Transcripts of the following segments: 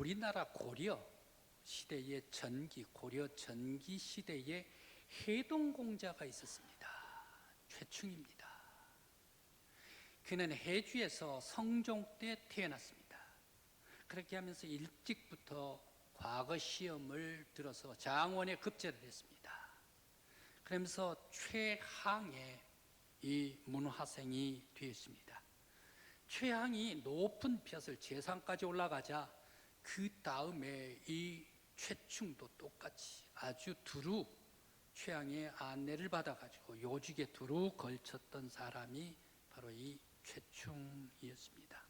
우리나라 고려 시대의 고려 전기 시대에 해동공자가 있었습니다. 최충입니다. 그는 해주에서 성종 때 태어났습니다. 그렇게 하면서 일찍부터 과거 시험을 들어서 장원에 급제를 했습니다. 그러면서 최항의 이 문화생이 되었습니다. 최항이 높은 벼슬 재상까지 올라가자 그 다음에 이 최충도 똑같이 아주 두루 최항의 안내를 받아가지고 요직에 두루 걸쳤던 사람이 바로 이 최충이었습니다.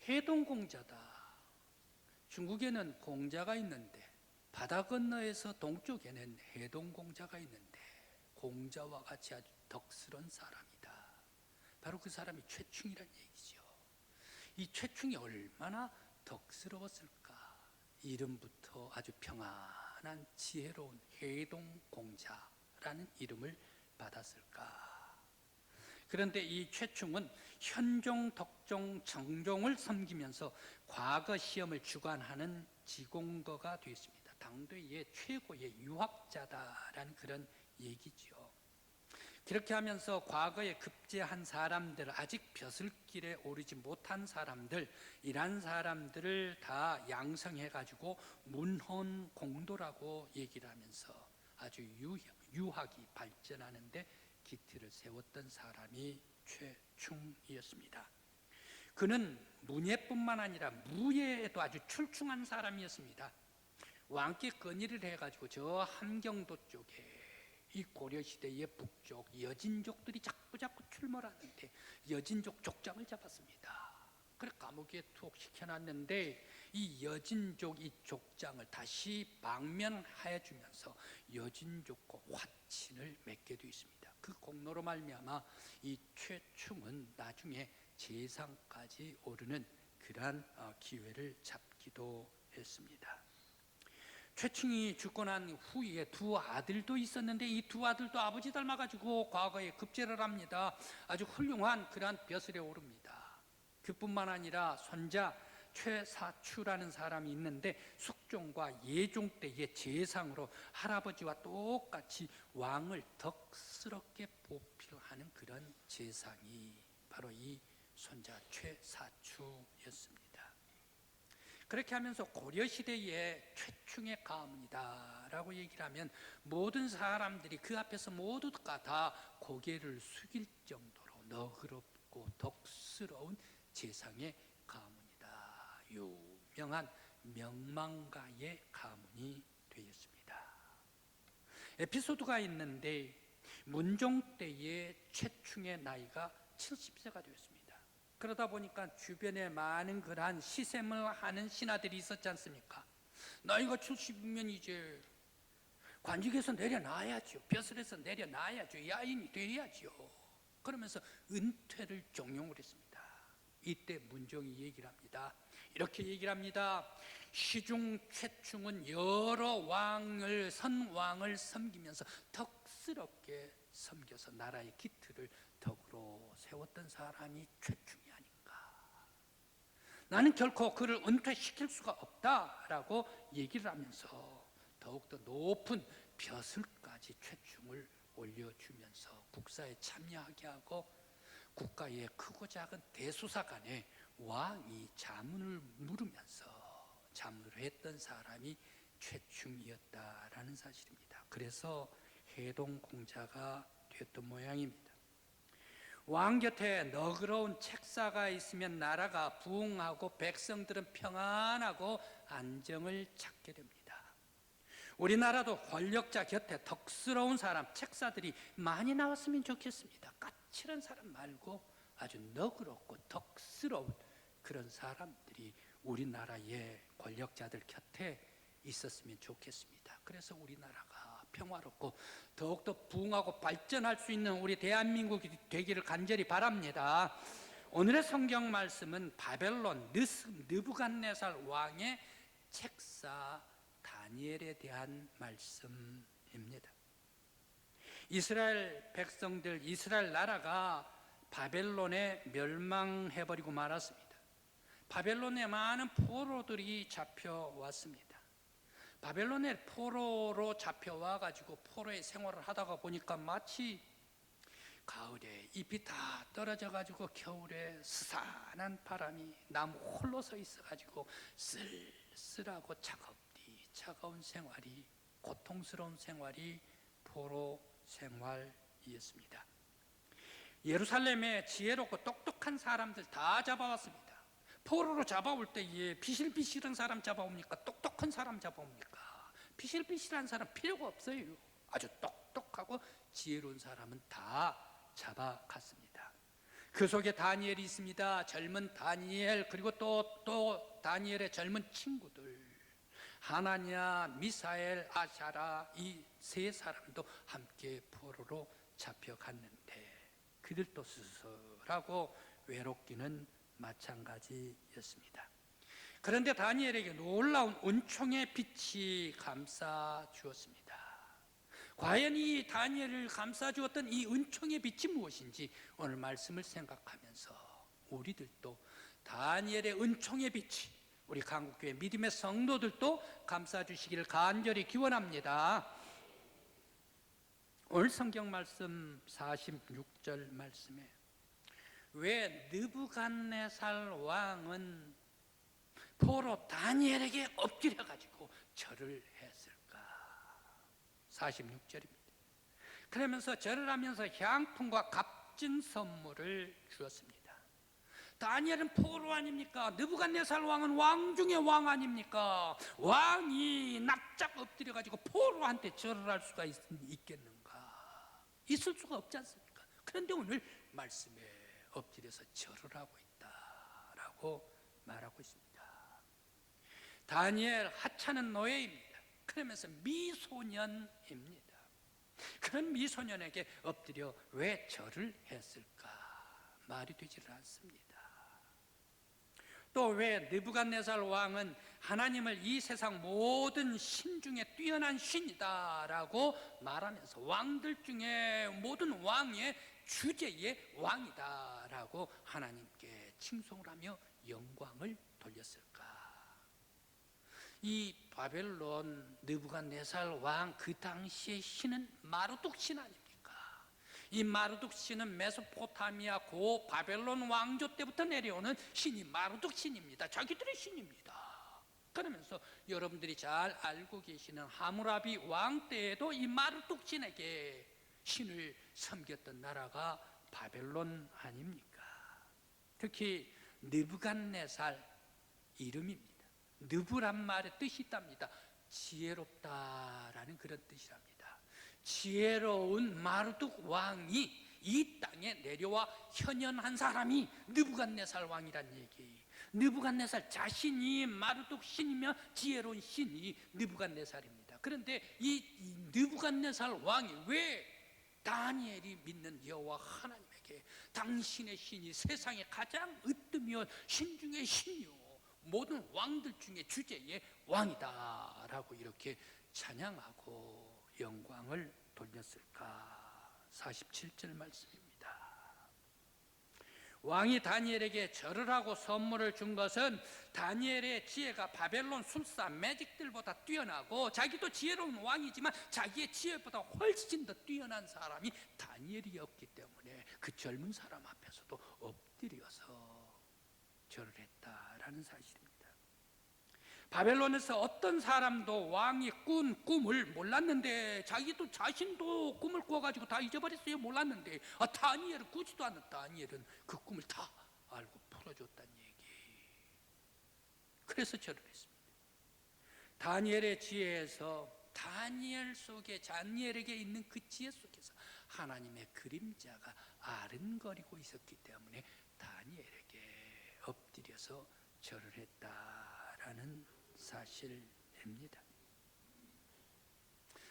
해동공자다. 중국에는 공자가 있는데 바다 건너에서 동쪽에는 해동공자가 있는데 공자와 같이 아주 덕스러운 사람이다. 바로 그 사람이 최충이란 얘기죠. 이 최충이 얼마나 덕스러웠을까. 이름부터 아주 평안한 지혜로운 해동공자라는 이름을 받았을까. 그런데 이 최충은 현종, 덕종, 정종을 섬기면서 과거 시험을 주관하는 지공거가 되었습니다. 당대의 최고의 유학자다라는 그런 얘기죠. 그렇게 하면서 과거에 급제한 사람들, 아직 벼슬길에 오르지 못한 사람들, 이런 사람들을 다 양성해가지고 문헌공도라고 얘기를 하면서 아주 유학이 발전하는데 기틀을 세웠던 사람이 최충이었습니다. 그는 문예뿐만 아니라 무예에도 아주 출중한 사람이었습니다. 왕께 건의를 해가지고 저 함경도 쪽에 이 고려시대의 북쪽 여진족들이 자꾸 출몰하는데 여진족 족장을 잡았습니다. 그래 감옥에 투옥 시켜놨는데 이 여진족 이 족장을 다시 방면하여 주면서 여진족과 화친을 맺게 되어 있습니다. 그 공로로 말미암아 이 최충은 나중에 재상까지 오르는 그러한 기회를 잡기도 했습니다. 최충이 죽고 난 후에 두 아들도 있었는데 이 두 아들도 아버지 닮아가지고 과거에 급제를 합니다. 아주 훌륭한 그러한 벼슬에 오릅니다. 그뿐만 아니라 손자 최사추라는 사람이 있는데 숙종과 예종 때의 재상으로 할아버지와 똑같이 왕을 덕스럽게 보필하는 그런 재상이 바로 이 손자 최사추였습니다. 그렇게 하면서 고려시대의 최충의 가문이다 라고 얘기를 하면 모든 사람들이 그 앞에서 모두가 다 고개를 숙일 정도로 너그럽고 덕스러운 재상의 가문이다. 유명한 명망가의 가문이 되었습니다. 에피소드가 있는데 문종 때의 최충의 나이가 70세가 되었습니다. 그러다 보니까 주변에 많은 그러한 시샘을 하는 신하들이 있었지 않습니까? 나이가 70이면 이제 관직에서 내려놔야죠. 벼슬에서 내려놔야죠. 야인이 돼야죠. 그러면서 은퇴를 종용을 했습니다. 이때 문종이 얘기를 합니다. 이렇게 얘기를 합니다. 시중 최충은 여러 선왕을 섬기면서 덕스럽게 섬겨서 나라의 기틀을 덕으로 세웠던 사람이 최충이 아닌가. 나는 결코 그를 은퇴시킬 수가 없다라고 얘기를 하면서 더욱더 높은 벼슬까지 최충을 올려주면서 국사에 참여하게 하고 국가의 크고 작은 대수사 간에 왕이 자문을 물으면서 자문을 했던 사람이 최충이었다라는 사실입니다. 그래서 해동공자가 되었던 모양입니다. 왕 곁에 너그러운 책사가 있으면 나라가 부흥하고 백성들은 평안하고 안정을 찾게 됩니다. 우리나라도 권력자 곁에 덕스러운 사람, 책사들이 많이 나왔으면 좋겠습니다. 까칠한 사람 말고 아주 너그럽고 덕스러운 그런 사람들이 우리나라의 권력자들 곁에 있었으면 좋겠습니다. 그래서 우리나라가 평화롭고 더욱더 부흥하고 발전할 수 있는 우리 대한민국이 되기를 간절히 바랍니다. 오늘의 성경 말씀은 바벨론 느부갓네살 왕의 책사 다니엘에 대한 말씀입니다. 이스라엘 백성들, 이스라엘 나라가 바벨론에 멸망해버리고 말았습니다. 바벨론에 많은 포로들이 잡혀왔습니다. 바벨론에 포로로 잡혀와 가지고 포로의 생활을 하다가 보니까 마치 가을에 잎이 다 떨어져 가지고 겨울에 스산한 바람이 나무 홀로 서 있어 가지고 쓸쓸하고 차가운 생활이, 고통스러운 생활이 포로 생활이었습니다. 예루살렘에 지혜롭고 똑똑한 사람들 다 잡아왔습니다. 포로로 잡아올 때에 비실비실한 사람 잡아옵니까? 똑똑한 사람 잡아옵니까? 비실비실한 사람 필요가 없어요. 아주 똑똑하고 지혜로운 사람은 다 잡아갔습니다. 그 속에 다니엘이 있습니다. 젊은 다니엘, 그리고 또 다니엘의 젊은 친구들, 하나냐, 미사엘, 아샤라, 이 세 사람도 함께 포로로 잡혀갔는데 그들도 스스로하고 외롭기는 마찬가지였습니다. 그런데 다니엘에게 놀라운 은총의 빛이 감싸 주었습니다. 과연 이 다니엘을 감싸 주었던 이 은총의 빛이 무엇인지 오늘 말씀을 생각하면서 우리들도 다니엘의 은총의 빛이 우리 강국교회 믿음의 성도들도 감싸 주시기를 간절히 기원합니다. 오늘 성경 말씀 46절 말씀에 왜 느부갓네살 왕은 포로 다니엘에게 엎드려 가지고 절을 했을까? 46절입니다. 그러면서 절을 하면서 향품과 값진 선물을 주었습니다. 다니엘은 포로 아닙니까? 느부갓네살 왕은 왕 중의 왕 아닙니까? 왕이 납작 엎드려 가지고 포로한테 절을 할 수가 있겠는가? 있을 수가 없지 않습니까? 그런데 오늘 말씀에 엎드려서 절을 하고 있다라고 말하고 있습니다. 다니엘 하찮은 노예입니다. 그러면서 미소년입니다. 그런 미소년에게 엎드려 왜 절을 했을까? 말이 되지를 않습니다. 또 왜 느부갓네살 왕은 하나님을 이 세상 모든 신 중에 뛰어난 신이다라고 말하면서 왕들 중에 모든 왕의 주제의 왕이다라고 하나님께 칭송을 하며 영광을 돌렸을까? 이 바벨론 느부갓네살 왕 그 당시의 신은 마르둑 신 아닙니까? 이 마르둑 신은 메소포타미아 고 바벨론 왕조 때부터 내려오는 신이 마르둑 신입니다. 자기들의 신입니다. 그러면서 여러분들이 잘 알고 계시는 하무라비 왕 때에도 이 마르둑 신에게 신을 섬겼던 나라가 바벨론 아닙니까? 특히 느부갓네살 이름입니다. 느부란 말의 뜻이 있답니다. 지혜롭다라는 그런 뜻이랍니다. 지혜로운 마르둑 왕이 이 땅에 내려와 현현한 사람이 느부갓네살 왕이란 얘기. 느부갓네살 자신이 마르둑 신이며 지혜로운 신이 느부갓네살입니다. 그런데 이 느부갓네살 왕이 왜 다니엘이 믿는 여호와 하나님에게 당신의 신이 세상에 가장 으뜸이온 신 중의 신이요 모든 왕들 중에 주제의 왕이다라고 이렇게 찬양하고 영광을 돌렸을까? 47절 말씀입니다. 왕이 다니엘에게 절을 하고 선물을 준 것은 다니엘의 지혜가 바벨론 술사 매직들보다 뛰어나고 자기도 지혜로운 왕이지만 자기의 지혜보다 훨씬 더 뛰어난 사람이 다니엘이었기 때문에 그 젊은 사람 앞에서도 엎드려서 절을 했다라는 사실입니다. 바벨론에서 어떤 사람도 왕이 꾼 꿈을 몰랐는데 자신도 꿈을 꿔가지고 다 잊어버렸어요. 몰랐는데 다니엘은 꾸지도 않은 다니엘은 그 꿈을 다 알고 풀어줬다는 얘기. 그래서 절을 했습니다. 다니엘의 지혜에서 다니엘 있는 그 지혜 속에서 하나님의 그림자가 아른거리고 있었기 때문에 다니엘에게 엎드려서 절을 했다라는 사실입니다.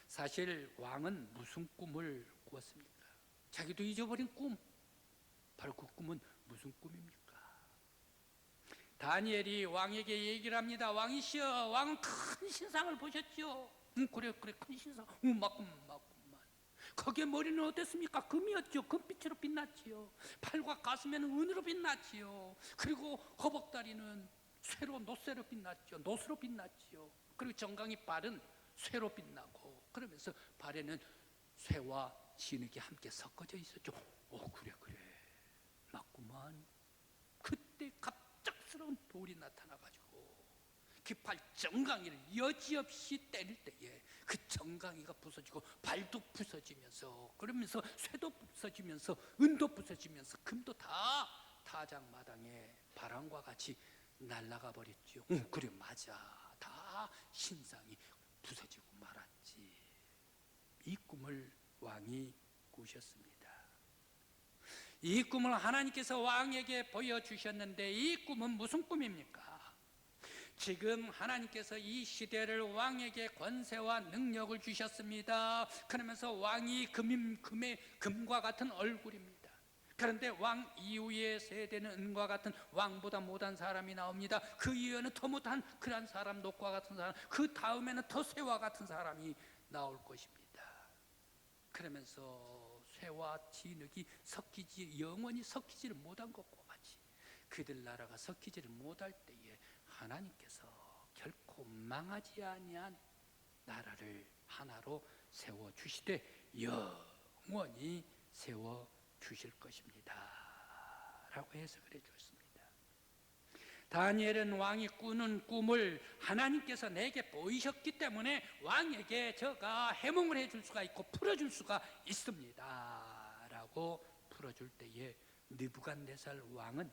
사실 왕은 무슨 꿈을 꾸었습니까? 자기도 잊어버린 꿈. 바로 그 꿈은 무슨 꿈입니까? 다니엘이 왕에게 얘기를 합니다. 왕이시여, 왕은 큰 신상을 보셨죠? 그래 큰 신상. 맞구만. 거기에 머리는 어땠습니까? 금이었죠. 금빛으로 빛났지요. 팔과 가슴에는 은으로 빛났지요. 그리고 허벅다리는 쇠로 노쇠로 빛났죠. 노쇠로 빛났지요. 그리고 정강이 발은 쇠로 빛나고, 그러면서 발에는 쇠와 진흙이 함께 섞어져 있었죠. 그래 맞구만. 그때 갑작스러운 돌이 나타나가지고 그 발 정강이를 여지없이 때릴 때에 그 정강이가 부서지고 발도 부서지면서, 그러면서 쇠도 부서지면서 은도 부서지면서 금도 다 타작마당에 바람과 같이 날아가 버렸죠. 그래 맞아. 다 신상이 부서지고 말았지. 이 꿈을 왕이 꾸셨습니다. 이 꿈을 하나님께서 왕에게 보여주셨는데, 이 꿈은 무슨 꿈입니까? 지금 하나님께서 이 시대를 왕에게 권세와 능력을 주셨습니다. 그러면서 왕이 금과 같은 얼굴입니다. 그런데 왕 이후의 세대는 은과 같은 왕보다 못한 사람이 나옵니다. 그 이후에는 더 못한 그런 사람, 녹과 같은 사람, 그 다음에는 더 쇠와 같은 사람이 나올 것입니다. 그러면서 쇠와 진흙이 영원히 섞이지를 못한 것과 같이 그들 나라가 섞이지를 못할 때에 하나님께서 결코 망하지 아니한 나라를 하나로 세워 주시되 영원히 세워 주실 것입니다 라고 해석을 해주었습니다. 다니엘은 왕이 꾸는 꿈을 하나님께서 내게 보이셨기 때문에 왕에게 저가 해몽을 해줄 수가 있고 풀어줄 수가 있습니다 라고 풀어줄 때에 느부갓네살 왕은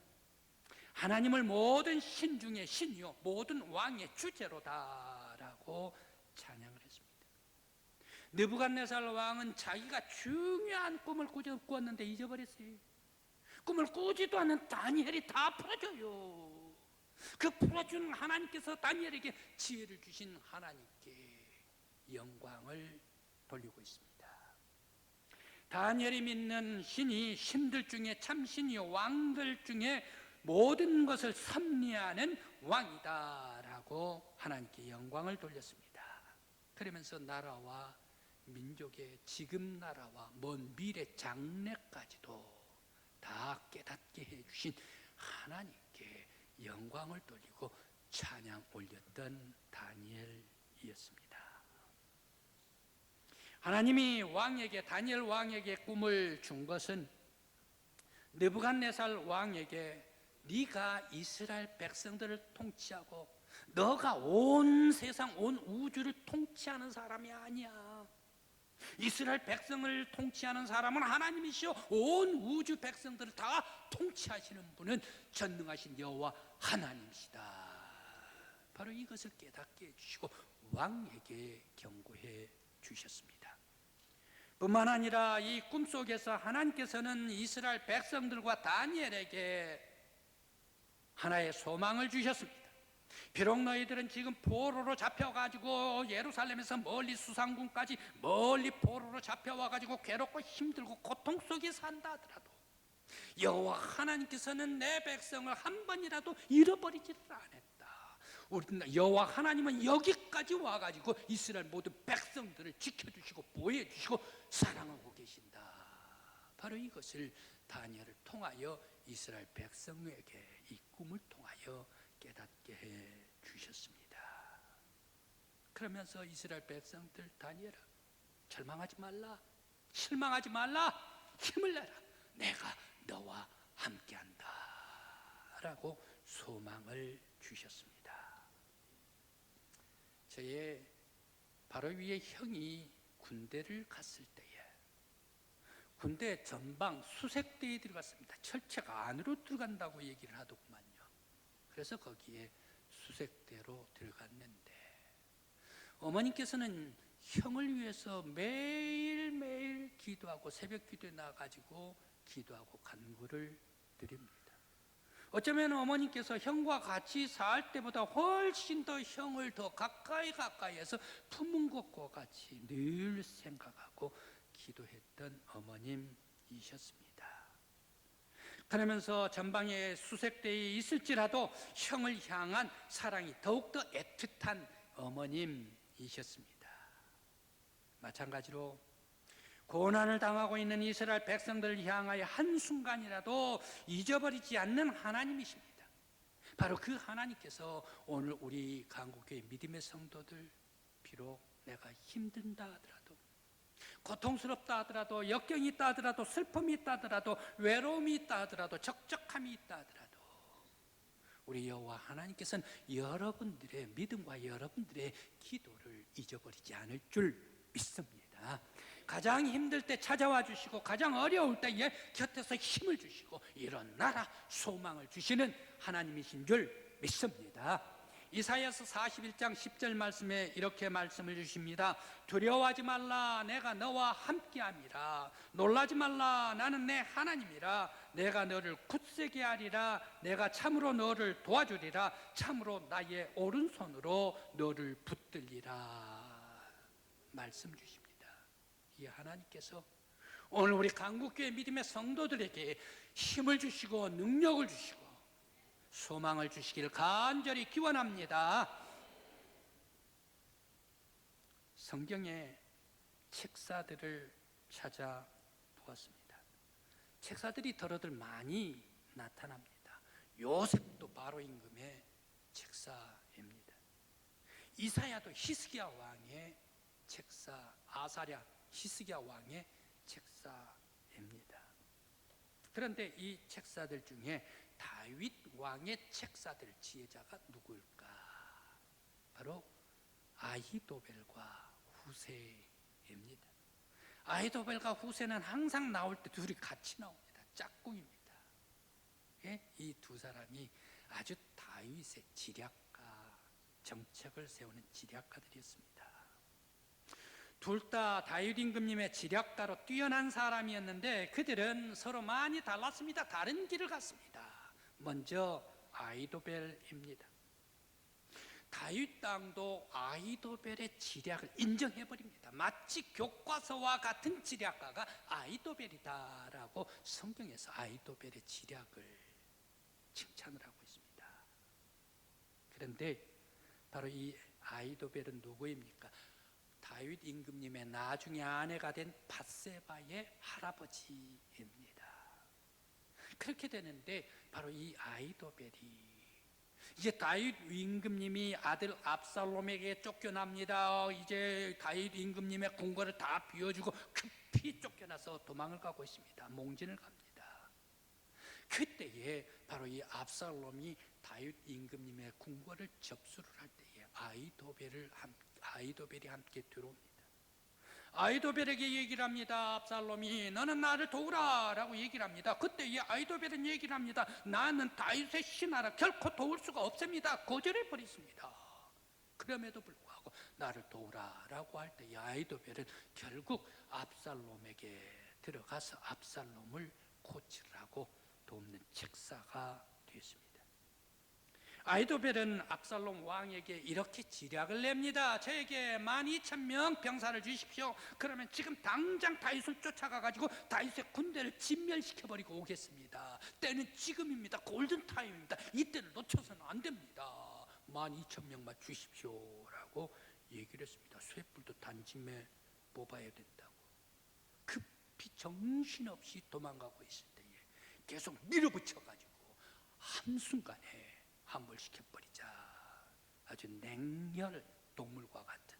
하나님을 모든 신 중에 신이요 모든 왕의 주제로다라고 찬양을 했습니다. 느부갓네살 왕은 자기가 중요한 꿈을 꾸었는데 잊어버렸어요. 꿈을 꾸지도 않은 다니엘이 다 풀어줘요. 그 풀어준 하나님께서 다니엘에게 지혜를 주신 하나님께 영광을 돌리고 있습니다. 다니엘이 믿는 신이 신들 중에 참 신이요 왕들 중에 모든 것을 섭리하는 왕이다라고 하나님께 영광을 돌렸습니다. 그러면서 나라와 민족의 지금 나라와 먼 미래 장래까지도 다 깨닫게 해주신 하나님께 영광을 돌리고 찬양 올렸던 다니엘이었습니다. 하나님이 다니엘 왕에게 꿈을 준 것은 느부갓네살 왕에게 네가 이스라엘 백성들을 통치하고 너가 온 세상 온 우주를 통치하는 사람이 아니야. 이스라엘 백성을 통치하는 사람은 하나님이시오. 온 우주 백성들을 다 통치하시는 분은 전능하신 여호와 하나님이시다. 바로 이것을 깨닫게 해주시고 왕에게 경고해 주셨습니다. 뿐만 아니라 이 꿈속에서 하나님께서는 이스라엘 백성들과 다니엘에게 하나의 소망을 주셨습니다. 비록 너희들은 지금 포로로 잡혀가지고 예루살렘에서 멀리 수상궁까지 멀리 포로로 잡혀와가지고 괴롭고 힘들고 고통 속에 산다 하더라도 여호와 하나님께서는 내 백성을 한 번이라도 잃어버리지를 않았다. 우리 여호와 하나님은 여기까지 와가지고 이스라엘 모든 백성들을 지켜주시고 보호해주시고 사랑하고 계신다. 바로 이것을 다니엘을 통하여 이스라엘 백성에게 이 꿈을 통하여 깨닫게 해 주셨습니다. 그러면서 이스라엘 백성들 다니엘아 절망하지 말라, 실망하지 말라, 힘을 내라, 내가 너와 함께한다 라고 소망을 주셨습니다. 저의 바로 위에 형이 군대를 갔을 때에 군대 전방 수색대에 들어갔습니다. 철책 안으로 들어간다고 얘기를 하더구만요. 그래서 거기에 수색대로 들어갔는데 어머님께서는 형을 위해서 매일매일 기도하고 새벽 기도에 나가지고 기도하고 간구를 드립니다. 어쩌면 어머님께서 형과 같이 살 때보다 훨씬 더 형을 더 가까이 해서 품은 것과 같이 늘 생각하고 기도했던 어머님이셨습니다. 그러면서 전방에 수색대에 있을지라도 형을 향한 사랑이 더욱더 애틋한 어머님이셨습니다. 마찬가지로 고난을 당하고 있는 이스라엘 백성들을 향하여 한순간이라도 잊어버리지 않는 하나님이십니다. 바로 그 하나님께서 오늘 우리 강국교회 믿음의 성도들, 비록 내가 힘든다 하더라도, 고통스럽다 하더라도, 역경이 있다 하더라도, 슬픔이 있다 하더라도, 외로움이 있다 하더라도, 적적함이 있다 하더라도, 우리 여호와 하나님께서는 여러분들의 믿음과 여러분들의 기도를 잊어버리지 않을 줄 믿습니다. 가장 힘들 때 찾아와 주시고, 가장 어려울 때에 곁에서 힘을 주시고 일어나라 소망을 주시는 하나님이신 줄 믿습니다. 이사야서 41장 10절 말씀에 이렇게 말씀을 주십니다. 두려워하지 말라, 내가 너와 함께함이라. 놀라지 말라, 나는 내 하나님이라. 내가 너를 굳세게 하리라. 내가 참으로 너를 도와주리라. 참으로 나의 오른손으로 너를 붙들리라. 말씀 주십니다. 이 하나님께서 오늘 우리 강국교회 믿음의 성도들에게 힘을 주시고 능력을 주시고 소망을 주시기를 간절히 기원합니다. 성경의 책사들을 찾아보았습니다. 책사들이 더러들 많이 나타납니다. 요셉도 바로 임금의 책사입니다. 이사야도 히스기야 왕의 책사, 아사랴 히스기야 왕의 책사입니다. 그런데 이 책사들 중에 다윗 왕의 책사들 지혜자가 누구일까? 바로 아히도벨과 후세입니다. 아히도벨과 후세는 항상 나올 때 둘이 같이 나옵니다. 짝꿍입니다. 이 두 사람이 아주 다윗의 지략가, 정책을 세우는 지략가들이었습니다. 둘 다 다윗 임금님의 지략가로 뛰어난 사람이었는데 그들은 서로 많이 달랐습니다. 다른 길을 갔습니다. 먼저 아히도벨입니다. 다윗 땅도 아히도벨의 지략을 인정해버립니다. 마치 교과서와 같은 지략가가 아히도벨이다라고 성경에서 아히도벨의 지략을 칭찬을 하고 있습니다. 그런데 바로 이 아히도벨은 누구입니까? 다윗 임금님의 나중에 아내가 된 밧세바의 할아버지입니다. 그렇게 되는데 바로 이 아히도벨이 이제 다윗 임금님이 아들 압살롬에게 쫓겨납니다. 이제 다윗 임금님의 궁궐을 다 비워주고 급히 쫓겨나서 도망을 가고 있습니다. 몽진을 갑니다. 그때에 바로 이 압살롬이 다윗 임금님의 궁궐을 접수를 할 때에 아히도벨이 함께 들어옵니다. 아히도벨에게 얘기를 합니다. 압살롬이 너는 나를 도우라 라고 얘기를 합니다. 그때 이 아히도벨은 얘기를 합니다. 나는 다윗의 신하라 결코 도울 수가 없습니다. 거절해 버렸습니다. 그럼에도 불구하고 나를 도우라 라고 할 때 이 아히도벨은 결국 압살롬에게 들어가서 압살롬을 코치를 하고 돕는 책사가 되었습니다. 아히도벨은 압살롬 왕에게 이렇게 지략을 냅니다. 저에게 12,000명 병사를 주십시오. 그러면 지금 당장 다윗을 쫓아가가지고 다윗의 군대를 진멸시켜버리고 오겠습니다. 때는 지금입니다. 골든타임입니다. 이때를 놓쳐서는 안 됩니다. 12,000명만 주십시오 라고 얘기를 했습니다. 쇠뿔도 단짐에 뽑아야 된다고. 급히 정신없이 도망가고 있을 때에 계속 밀어붙여가지고 한순간에 함몰시켜버리자. 아주 냉혈 동물과 같은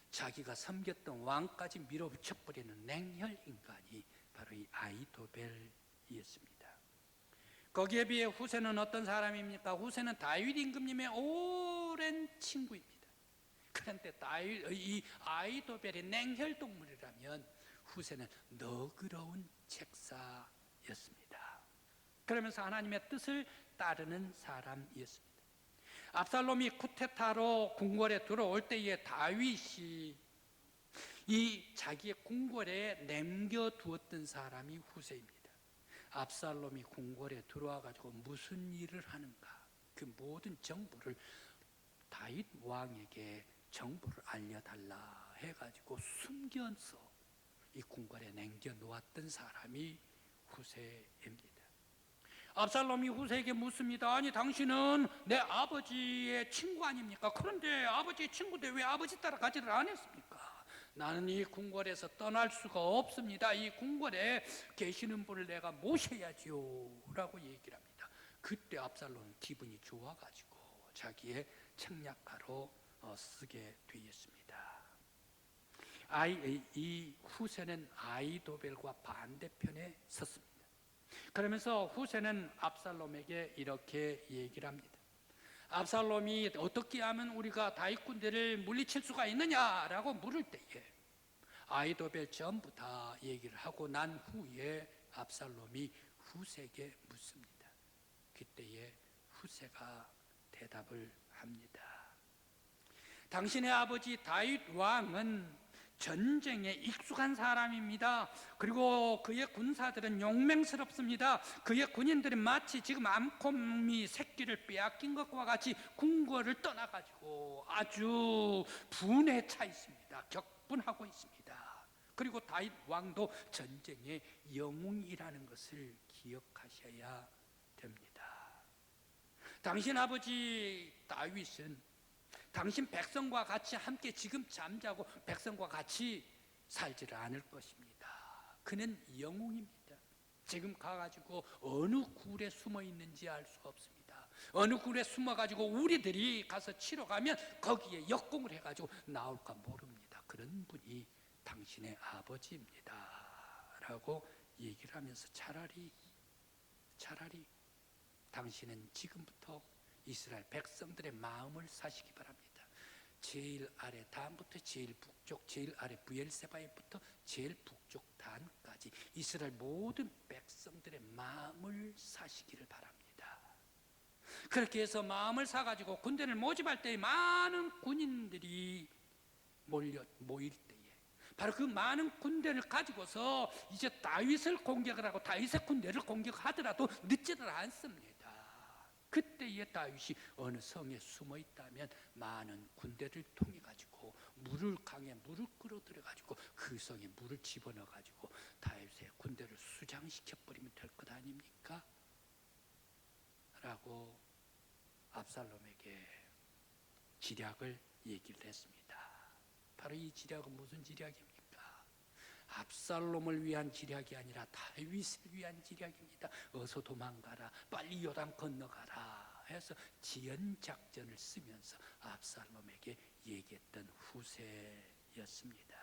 자기가 섬겼던 왕까지 밀어붙여버리는 냉혈 인간이 바로 이 아히도벨이었습니다. 거기에 비해 후세는 어떤 사람입니까? 후세는 다윗 임금님의 오랜 친구입니다. 그런데 이 아히도벨이 냉혈 동물이라면 후세는 너그러운 책사였습니다. 그러면서 하나님의 뜻을 따르는 사람이었습니다. 압살롬이 쿠데타로 궁궐에 들어올 때에 다윗이 이 자기의 궁궐에 남겨두었던 사람이 후세입니다. 압살롬이 궁궐에 들어와 가지고 무슨 일을 하는가 그 모든 정보를 다윗 왕에게 정보를 알려달라 해가지고 숨겨서 이 궁궐에 남겨놓았던 사람이 후세입니다. 압살롬이 후세에게 묻습니다. 아니 당신은 내 아버지의 친구 아닙니까? 그런데 아버지의 친구인데 왜 아버지 따라가지를 않았습니까? 나는 이 궁궐에서 떠날 수가 없습니다. 이 궁궐에 계시는 분을 내가 모셔야지요 라고 얘기를 합니다. 그때 압살롬은 기분이 좋아가지고 자기의 책략가로 쓰게 되었습니다. 이 후세는 아히도벨과 반대편에 섰습니다. 그러면서 후세는 압살롬에게 이렇게 얘기를 합니다. 압살롬이 어떻게 하면 우리가 다윗 군대를 물리칠 수가 있느냐라고 물을 때에 아히도벨 전부 다 얘기를 하고 난 후에 압살롬이 후세에게 묻습니다. 그때에 후세가 대답을 합니다. 당신의 아버지 다윗 왕은 전쟁에 익숙한 사람입니다. 그리고 그의 군사들은 용맹스럽습니다. 그의 군인들은 마치 지금 암컷이 새끼를 빼앗긴 것과 같이 궁궐을 떠나가지고 아주 분에 차 있습니다. 격분하고 있습니다. 그리고 다윗 왕도 전쟁의 영웅이라는 것을 기억하셔야 됩니다. 당신 아버지 다윗은 당신 백성과 같이 함께 지금 잠자고 백성과 같이 살지를 않을 것입니다. 그는 영웅입니다. 지금 가가지고 어느 굴에 숨어 있는지 알 수가 없습니다. 어느 굴에 숨어가지고 우리들이 가서 치러 가면 거기에 역공을 해가지고 나올까 모릅니다. 그런 분이 당신의 아버지입니다 라고 얘기를 하면서 차라리 당신은 지금부터 이스라엘 백성들의 마음을 사시기 바랍니다. 제일 아래 단부터 제일 북쪽, 제일 아래 브엘세바에부터 제일 북쪽 단까지 이스라엘 모든 백성들의 마음을 사시기를 바랍니다. 그렇게 해서 마음을 사가지고 군대를 모집할 때 많은 군인들이 모일 때에 바로 그 많은 군대를 가지고서 이제 다윗을 공격을 하고 다윗의 군대를 공격하더라도 늦지는 않습니다. 그때에 다윗이 어느 성에 숨어 있다면 많은 군대를 통해 가지고 강에 물을 끌어들여 가지고 그 성에 물을 집어넣어 가지고 다윗의 군대를 수장시켜 버리면 될 것 아닙니까? 라고 압살롬에게 지략을 얘기를 했습니다. 바로 이 지략은 무슨 지략입니까? 압살롬을 위한 지략이 아니라 다윗을 위한 지략입니다. 어서 도망가라, 빨리 요단 건너가라 해서 지연 작전을 쓰면서 압살롬에게 얘기했던 후세였습니다.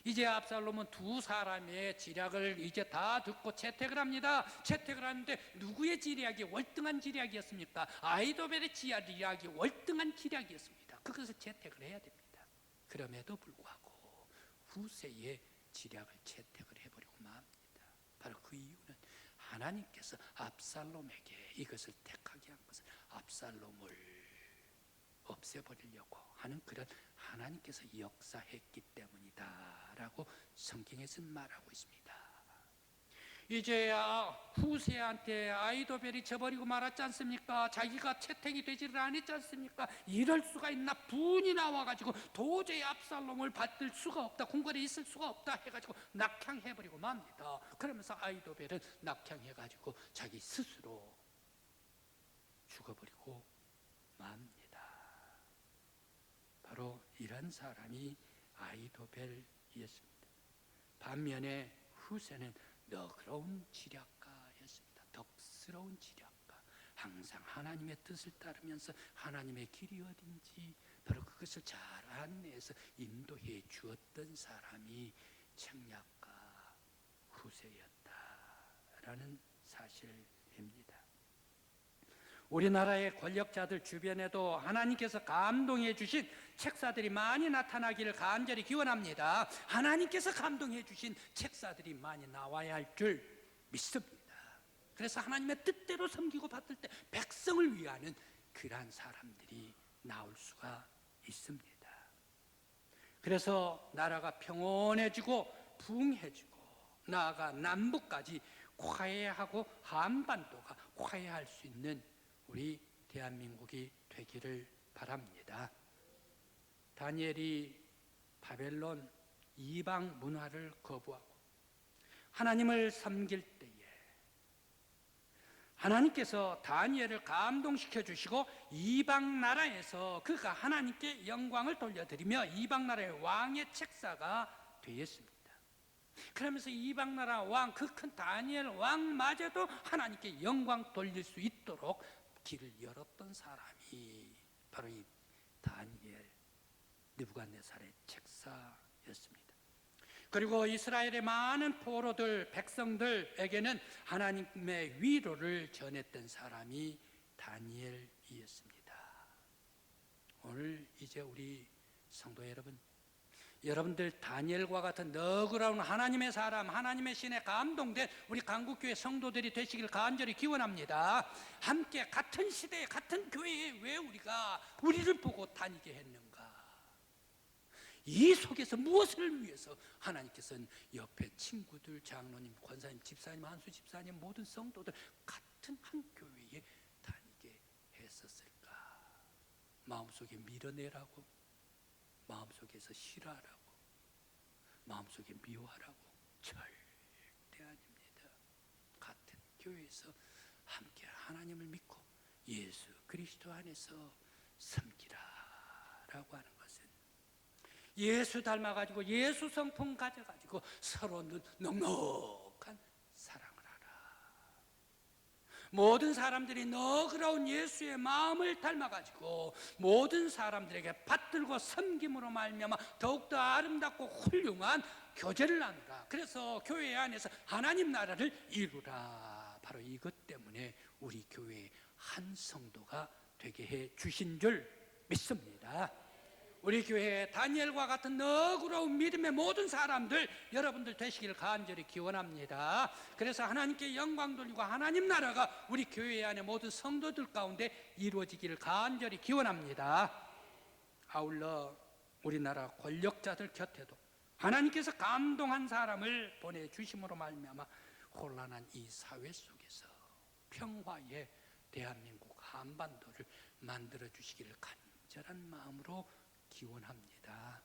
이제 압살롬은 두 사람의 지략을 이제 다 듣고 채택을 합니다. 채택을 하는데 누구의 지략이 월등한 지략이었습니까? 아히도벨의 지략이 월등한 지략이었습니다. 그것을 채택을 해야 됩니다. 그럼에도 불구하고 후세의 지략을 채택을 해버리고 맙니다. 바로 그 이유는 하나님께서 압살롬에게 이것을 택하게 한 것은 압살롬을 없애버리려고 하는 그런 하나님께서 역사했기 때문이다 라고 성경에서는 말하고 있습니다. 이제야 후세한테 아히도벨이 져버리고 말았지 않습니까? 자기가 채택이 되지를 않았지 않습니까? 이럴 수가 있나? 분이 나와가지고 도저히 압살롬을 받들 수가 없다, 궁궐에 있을 수가 없다 해가지고 낙향해버리고 맙니다. 그러면서 아히도벨은 낙향해가지고 자기 스스로 죽어버리고 맙니다. 바로 이런 사람이 아히도벨이었습니다. 반면에 후세는 너그러운 지략가였습니다. 덕스러운 지략가. 항상 하나님의 뜻을 따르면서 하나님의 길이 어딘지 바로 그것을 잘 안내해서 인도해 주었던 사람이 책략가 후세였다라는 사실입니다. 우리나라의 권력자들 주변에도 하나님께서 감동해 주신 책사들이 많이 나타나기를 간절히 기원합니다. 하나님께서 감동해 주신 책사들이 많이 나와야 할 줄 믿습니다. 그래서 하나님의 뜻대로 섬기고 받들 때 백성을 위하는 그러한 사람들이 나올 수가 있습니다. 그래서 나라가 평온해지고 부흥해지고 나아가 남북까지 화해하고 한반도가 화해할 수 있는 우리 대한민국이 되기를 바랍니다. 다니엘이 바벨론 이방 문화를 거부하고 하나님을 섬길 때에 하나님께서 다니엘을 감동시켜 주시고 이방 나라에서 그가 하나님께 영광을 돌려드리며 이방 나라의 왕의 책사가 되었습니다. 그러면서 이방나라 왕, 그 큰 다니엘 왕마저도 하나님께 영광 돌릴 수 있도록 길을 열었던 사람이 바로 이 다니엘, 느부갓네살의 책사였습니다. 그리고 이스라엘의 많은 포로들, 백성들에게는 하나님의 위로를 전했던 사람이 다니엘이었습니다. 오늘 이제 우리 성도 여러분, 여러분들 다니엘과 같은 너그러운 하나님의 사람, 하나님의 신에 감동된 우리 강국교회 성도들이 되시길 간절히 기원합니다. 함께 같은 시대에 같은 교회에 왜 우리를 보고 다니게 했는가? 이 속에서 무엇을 위해서 하나님께서는 옆에 친구들, 장로님, 권사님, 집사님, 한수 집사님, 모든 성도들 같은 한 교회에 다니게 했었을까? 마음속에 밀어내라고, 마음속에서 싫어하라고, 마음속에 미워하라고? 절대 아닙니다. 같은 교회에서 함께 하나님을 믿고 예수 그리스도 안에서 섬기라라고 하는 것은 예수 닮아가지고 예수 성품 가져가지고 서로 넉넉한 사랑을 하라. 모든 사람들이 너그러운 예수의 마음을 닮아가지고 모든 사람들에게 받들고 섬김으로 말미암아 더욱더 아름답고 훌륭한 교제를 나누라. 그래서 교회 안에서 하나님 나라를 이루라. 바로 이것 때문에 우리 교회의 한 성도가 되게 해 주신 줄 믿습니다. 우리 교회에 다니엘과 같은 너그러운 믿음의 모든 사람들, 여러분들 되시길 간절히 기원합니다. 그래서 하나님께 영광 돌리고 하나님 나라가 우리 교회 안에 모든 성도들 가운데 이루어지기를 간절히 기원합니다. 아울러 우리나라 권력자들 곁에도 하나님께서 감동한 사람을 보내주심으로 말미암아 혼란한 이 사회 속에서 평화의 대한민국 한반도를 만들어 주시기를 간절한 마음으로 기원합니다.